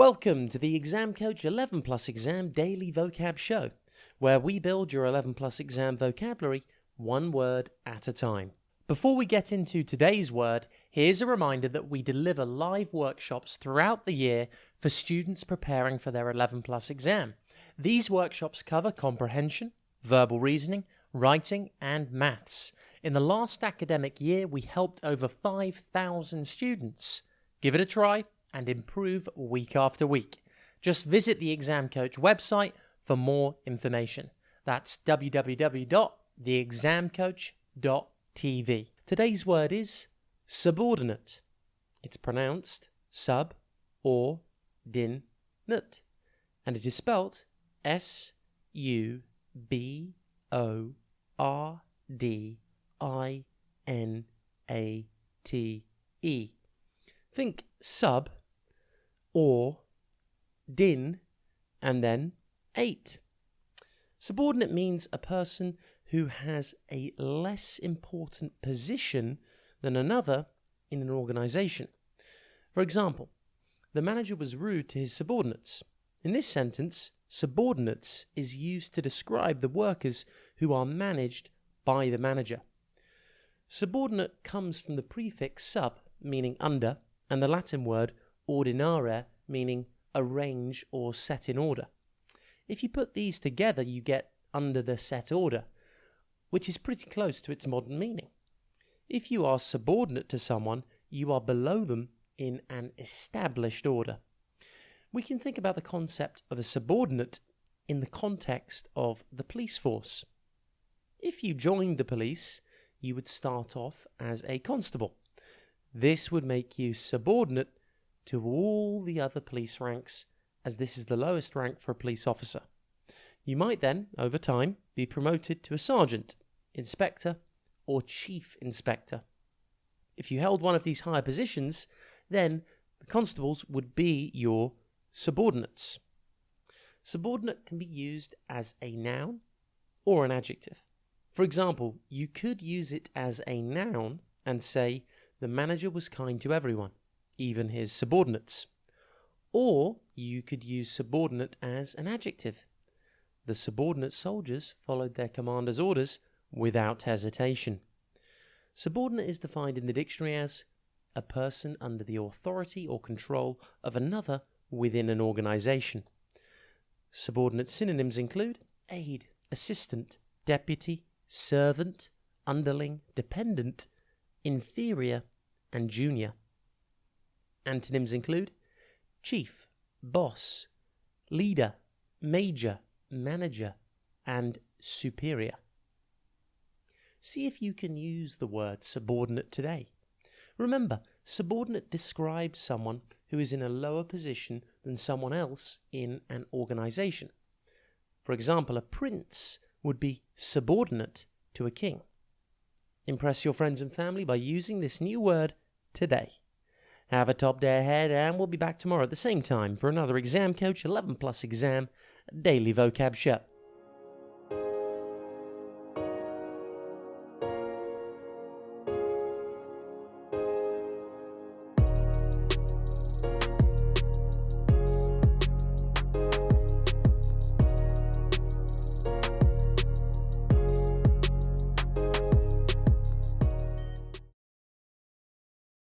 Welcome to the Exam Coach 11 Plus Exam Daily Vocab Show, where we build your 11 Plus Exam vocabulary one word at a time. Before we get into today's word, here's a reminder that we deliver live workshops throughout the year for students preparing for their 11 Plus exam. These workshops cover comprehension, verbal reasoning, writing, and maths. In the last academic year, we helped over 5,000 students. Give it a try and improve week after week. Just visit the Exam Coach website for more information. That's www.theexamcoach.tv. Today's word is subordinate. It's pronounced sub or din nut, and it is spelt S-U-B-O-R-D-I-N-A-T-E. Think sub or din and then ate. Subordinate means a person who has a less important position than another in an organization. For example, the manager was rude to his subordinates. In this sentence, subordinates is used to describe the workers who are managed by the manager. Subordinate comes from the prefix sub, meaning under, and the Latin word ordinare, meaning arrange or set in order. If you put these together, you get under the set order, which is pretty close to its modern meaning. If you are subordinate to someone, you are below them in an established order. We can think about the concept of a subordinate in the context of the police force. If you joined the police, you would start off as a constable. This would make you subordinate to all the other police ranks, as this is the lowest rank for a police officer. You might then, over time, be promoted to a sergeant, inspector, or chief inspector. If you held one of these higher positions, then the constables would be your subordinates. Subordinate can be used as a noun or an adjective. For example, you could use it as a noun and say, the manager was kind to everyone, even his subordinates. Or you could use subordinate as an adjective. The subordinate soldiers followed their commander's orders without hesitation. Subordinate is defined in the dictionary as a person under the authority or control of another within an organization. Subordinate synonyms include aid, assistant, deputy, servant, underling, dependent, inferior, and junior. Antonyms include chief, boss, leader, major, manager, and superior. See if you can use the word subordinate today. Remember, subordinate describes someone who is in a lower position than someone else in an organization. For example, a prince would be subordinate to a king. Impress your friends and family by using this new word today. Have a top day ahead, and we'll be back tomorrow at the same time for another Exam Coach 11 Plus Exam Daily Vocab Show.